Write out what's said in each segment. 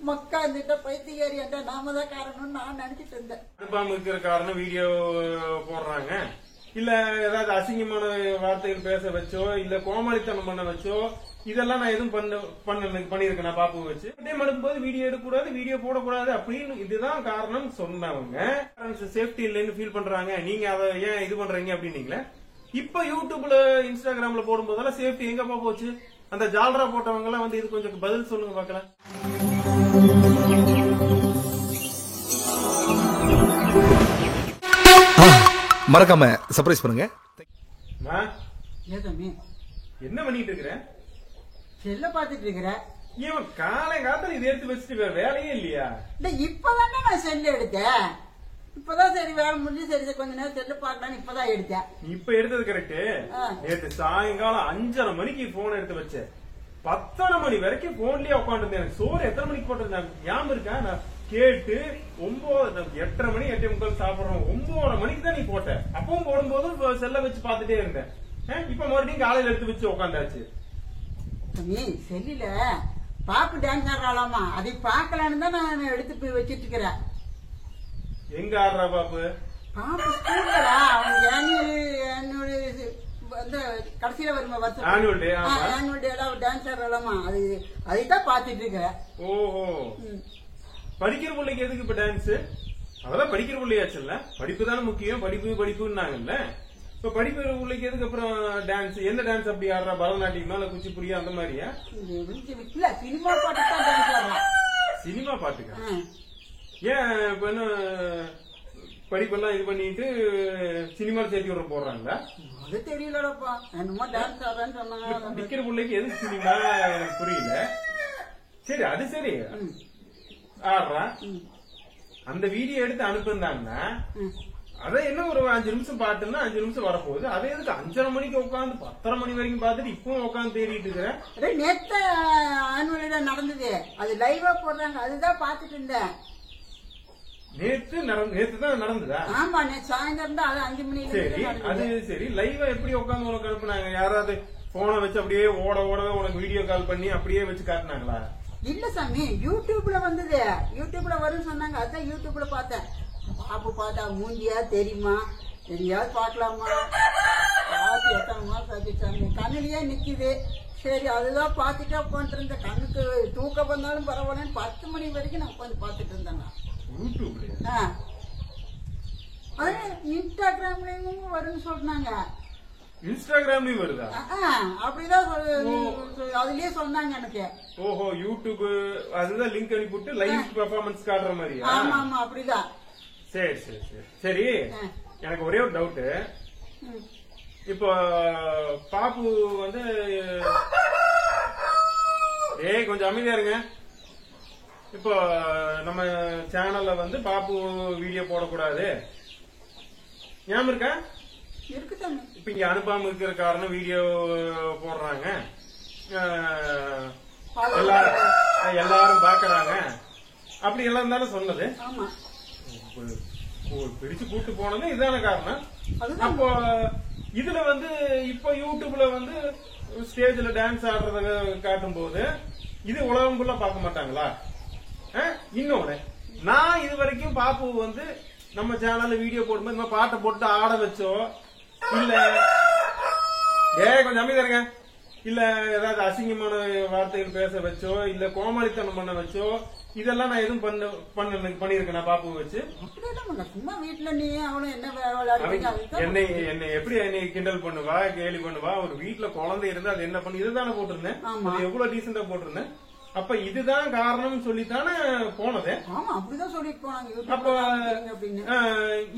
மக்கா இந்த பைத்தியக்காரி என்ற நாம தான் காரணம்னு நான் நினைச்சிட்டு இருந்தேன். அனுப்பாம இருக்கிற காரணம் வீடியோ போடுறாங்க, இல்ல ஏதாவது அசிங்கமான வார்த்தைகள் பேச வச்சோ, இல்ல கோமாளித்தனம் பண்ண வச்சோ, இதெல்லாம் நான் எதுவும் பண்ணிருக்கேன். நான் பாப்பு வச்சு டைம் அனுப்பும்போது வீடியோ எடுக்கக்கூடாது, வீடியோ போடக்கூடாது அப்படின்னு இதுதான் காரணம் சொன்னவங்க சேஃப்டி இல்லைன்னு ஃபீல் பண்றாங்க. நீங்க அதை ஏன் இது பண்றீங்க அப்படின்னீங்களே. இப்ப யூடியூப்ல இன்ஸ்டாகிராம்ல போடும்போதெல்லாம் சேஃப்டி எங்கப்பா போச்சு? அந்த ஜால்ரா போட்டவங்க எல்லாம் வந்து இது கொஞ்சம் பதில் சொல்லுங்க பாக்கலாம். மறக்காம சர்ப்ரைஸ் பண்ணுங்க. என்ன பண்ணிட்டு இருக்கிற? செல்ல பாத்துட்டு இருக்கிற. ஏன் காலை காலத்துல இதை எடுத்து வச்சுட்டு வேலையே இல்லையா? இப்பதானே நான் செல்லு எடுத்தேன். இப்பதான் சரி வேலை முடிஞ்சு சரி கொஞ்ச நேரம் செல்லு பாக்கலான்னு இப்பதான் எடுத்தேன். இப்ப எடுத்தது கரெக்ட். நேற்று சாயங்காலம் 5:30 மணிக்கு போன் எடுத்து வச்சேன். 10:30 மணி வரைக்கும் போன்லயே உட்காந்துருந்தேன். எனக்கு சோறு எத்தனை மணிக்கு போட்டிருந்தேன் ஞாபகம் இருக்கா? நான் கேட்டு 8:30 மணி 8:45 சாப்பிடுறோம். 9:30 மணிக்கு தான் நீ போட்ட. அப்பவும் போடும்போது செல்ல வச்சு பாத்துட்டே இருந்தேன். இப்ப மறுபடியும் காலையில எடுத்து வச்சு உட்காந்தாச்சு. நீ செல்லில பாப்பு டான்ஸ் ஆடுறாளாமா, அதை பாக்கலான்னு தான் நான் எடுத்து போய் வச்சிட்டு இருக்கிறேன். எங்க ஆடுறா பாப்பு? பாப்பு ஸ்கூல்ல கடைசியில வருமா வருஷம் ஆனுவல் டே டான்ஸ் ஆடுறாளாமா, அதைத்தான் பாத்துட்டு இருக்கிறேன். ஓஹோ, படிக்கிற பிள்ளைக்கு எதுக்கு இப்ப டான்ஸ்? அதெல்லாம் படிக்கிற பிள்ளையாச்சுல்ல, படிப்பு தானே முக்கியம். படிப்புன்னாங்கல்ல. இப்ப படிக்கிற பிள்ளைக்கு எதுக்கு அப்புறம் டான்ஸ்? என்ன டான்ஸ் அப்படி ஆடுறா? பரதநாட்டியமா இல்ல குச்சிப்புடியா அந்த மாதிரியா? இல்ல சினிமா பாட்டு தான் டான்ஸ் ஆடுறா. சினிமா பாட்டுக்கா? ஏன் இப்ப என்ன படிப்பெல்லாம் இது பண்ணிட்டு சினிமா சேர்த்தி விட போடுறாங்களா? அது தெரியலப்பா. என்னமோ டான்ஸ் ஆடுறான்னு சொன்னாங்க. படிக்கிற பிள்ளைக்கு எதுக்கு சினிமா எனக்கு புரியல. சரி, அது சரி ஆடுறா. அந்த வீடியோ எடுத்து அனுப்புனாங்கன்னா அத என்ன ஒரு 5 நிமிஷம் பாட்டுன்னா 5 நிமிஷம் வரப்போகுது. அதே எதுக்கு 5:30 மணிக்கு உட்காந்து 10:30 மணி வரைக்கும் பாத்துட்டு இப்பவும் உட்காந்து தேடிட்டு இருக்கிறேன். நேத்து ஆனுவல் டே நடந்தது, அது லைவா போடுறாங்க, அதுதான் பாத்துட்டு இருந்தேன். நேத்து தான் நடந்ததா? ஆமா, நேற்று சாயந்தரம் தான். அது 5 மணி. சரி, அது சரி. லைவா எப்படி உட்காந்து உனக்கு அனுப்புனாங்க? யாராவது போனை வச்சு அப்படியே ஓடவே உனக்கு வீடியோ கால் பண்ணி அப்படியே வச்சு காட்டினாங்களா? இல்ல சாமி, யூடியூப்ல வந்தது. யூடியூப்ல வரும்னு சொன்னாங்க, அதுதான் யூடியூப்ல பார்த்தேன். பாப்பு பார்த்தா மூஞ்சியா தெரியுமா, எங்கேயாவது பாக்கலாமா, பார்த்து எத்தனை மாசம் ஆச்சு சாமி, கண்ணுலயே நிக்குது. சரி, அதுதான் பாத்துட்டே உட்காந்துட்டு இருந்தேன். கண்ணுக்கு தூக்கம் வந்தாலும் பரவாயில்லன்னு 10 மணி வரைக்கும் நான் உட்காந்து பாத்துட்டு இருந்தேன். அது இன்ஸ்டாகிராம்லயும் வரும்னு சொன்னாங்க. இன்ஸ்டாகிராம்லயும் வருதா? அப்படிதான் அதுலயே சொன்னாங்க எனக்கு. ஓஹோ, யூடியூப் அதுதான் லிங்க் அனுப்பிவிட்டு லைவ் பெர்ஃபார்மன்ஸ் காட்டுற மாதிரி? ஆமா ஆமா, அப்படிதான். சரி சரி சரி சரி. எனக்கு ஒரே ஒரு டவுட். இப்போ பாப்பு வந்து கொஞ்சம் அமைதியா இருங்க. இப்போ நம்ம சேனல்ல வந்து பாப்பு வீடியோ போடக்கூடாது ஞாபகம் இருக்கா? இப்ப இங்க அனுப்பாம இருக்கிற காரணம் வீடியோ போடுறாங்க, எல்லாரும் பாக்குறாங்க, அப்படி எல்லாம் தானே சொன்னது. பிடிச்சு கூட்டு போனது இதுதான காரணம். அப்போ இதுல வந்து இப்ப யூடியூப்ல வந்து ஸ்டேஜ்ல டான்ஸ் ஆடுறத காட்டும் போது இது உலகம் ஃபுல்லா பார்க்க மாட்டாங்களா? இன்னொன்னு, நான் இது வரைக்கும் பாப்பு வந்து நம்ம சேனல்ல வீடியோ போடும்போது இந்த பாட்டை போட்டு ஆட வச்சோ, இல்ல கொஞ்சம் அமைதியா இருங்க, இல்ல ஏதாவது அசிங்கமான வார்த்தைகள் பேச வச்சோ, இல்ல கோமாளித்தனம் பண்ண வச்சோ, இதெல்லாம் நான் எதுவும் பண்ணிருக்கேன் பாப்பு வச்சு? சும்மா வீட்டுல நீ அவனும் என்னை எப்படி என்னை கிண்டல் பண்ணுவா, கேலி பண்ணுவா. ஒரு வீட்டுல குழந்தை இருந்தா அது என்ன பண்ணு, இதுதானே போட்டிருந்தேன். எவ்வளவு டீசெண்டா போட்டிருந்தேன். அப்ப இதுதான் காரணம் சொல்லித்தானே போனது. அப்படிதான் சொல்லிட்டு போனாங்க. அப்ப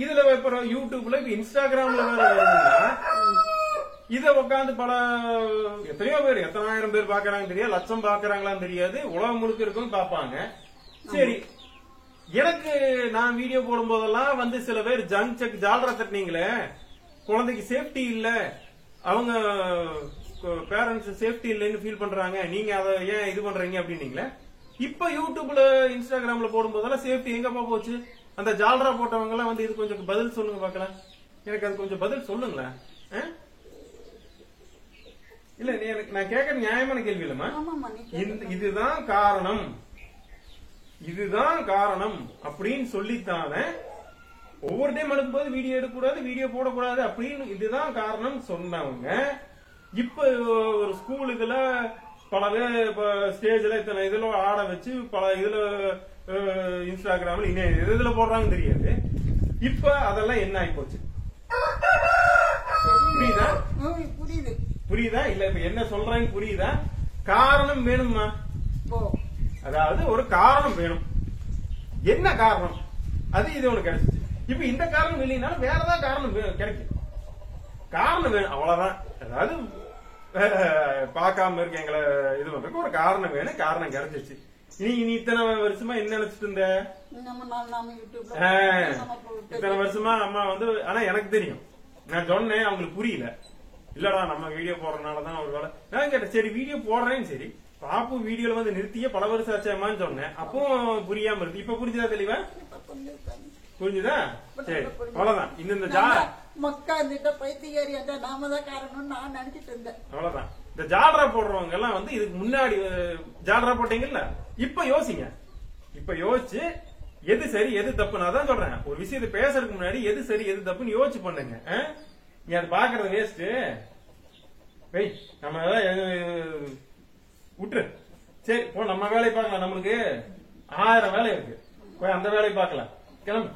இதுல இப்ப யூடியூப்ல இப்ப இன்ஸ்டாகிராம்ல வருதுன்னா இத உட்காந்து எத்தனையோ பேர், எத்தனை ஆயிரம் பேர் பாக்குறாங்க தெரியாது, லட்சம் பாக்குறாங்களான்னு தெரியாது, உலகம் முழுக்க இருக்கும் பாப்பாங்க. சரி, எனக்கு நான் வீடியோ போடும் போதெல்லாம் வந்து சில பேர் ஜங்க் செக் ஜால்ரா தட்டினீங்களே, குழந்தைக்கு சேஃப்டி இல்ல, அவங்க பேரண்ட்ஸ் சேஃப்டி இல்லைன்னு ஃபீல் பண்றாங்க, நீங்க அதை ஏன் இது பண்றீங்க அப்படின்னீங்களே. இப்ப யூடியூப்ல இன்ஸ்டாகிராம்ல போடும் போதெல்லாம் சேஃப்டி எங்கப்பா போச்சு? அந்த ஜால்ரா போட்டவங்க எல்லாம் வந்து இது கொஞ்சம் பதில் சொல்லுங்க பாக்கலாம். எனக்கு அது கொஞ்சம் பதில் சொல்லுங்களேன். இல்ல, நான் கேட்கற நியாயமான கேள்வி இல்லம்மா. இதுதான் காரணம் இதுதான் காரணம் அப்படின்னு சொல்லித்தானே ஒவ்வொரு டைம் அனுப்பும்போது வீடியோ எடுக்கக்கூடாது, வீடியோ போடக்கூடாது அப்படின்னு இதுதான் காரணம் சொன்னவங்க. இப்ப ஒரு ஸ்கூலுக்குல பல பேர் இப்ப ஸ்டேஜ்ல இத்தனை இதுல ஆட வச்சு பல இதுல இன்ஸ்டாகிராம்ல இதுல போடுறாங்கன்னு தெரியாது. இப்ப அதெல்லாம் என்ன ஆகி போச்சு? புரியுதா? புரியுது. புரியுதா? இல்ல இப்ப என்ன சொல்றாங்க புரியுதா? காரணம் வேணுமா? அதாவது ஒரு காரணம் வேணும். என்ன காரணம்? அது இது ஒண்ணு கிடைச்சிச்சு. இப்ப இந்த காரணம் இல்லைனாலும் வேற ஏதாவது காரணம் கிடைக்கும். காரணம் வேணும், அவ்வளவுதான். அதாவது பார்க்காம இருக்க எங்களை இது பண்றதுக்கு ஒரு காரணம் வேணும். காரணம் கிடைச்சிச்சு. நீ இத்தனை வருஷமா என்ன நினைச்சிட்டு இருந்த? இத்தனை வருஷமா அம்மா வந்து, ஆனா எனக்கு தெரியும், நான் சொன்னேன் அவங்களுக்கு புரியல. இல்லடா நம்ம வீடியோ போடுறதுனாலதான் ஒரு வேலை. நான் கேட்டேன், சரி வீடியோ போடுறேன்னு, சரி பாப்பு வீடியோல வந்து நிறுத்திய பல வருஷம் ஆச்சாமான்னு சொன்னேன். அப்போ புரியாம இருக்கு. இப்ப புரிஞ்சுதா? தெளிவா புரிஞ்சுதா? சரி, அவ்வளவுதான். இந்த மக்கா இந்த பைத்தியாரி நாம தான் காரணம் நான் நினைச்சிட்டு இருந்தேன். அவ்வளவுதான். இந்த ஜாலரா போடுறவங்க எல்லாம் வந்து இதுக்கு முன்னாடி ஜாலரா போட்டீங்கல்ல, இப்ப யோசிங்க. இப்ப யோசிச்சு எது சரி எது தப்புன்னு அதான் சொல்றேன். ஒரு விஷயத்தை பேசுறதுக்கு முன்னாடி எது சரி எது தப்புன்னு யோசிச்சு பண்ணுங்க. நீ அது பாக்குறது வேஸ்ட். வெய், நம்ம விட்டுரு. சரி போ, நம்ம வேலையை பார்க்கலாம். நம்மளுக்கு 1000 வேலை இருக்கு. போய் அந்த வேலையை பார்க்கலாம். கிளம்பு.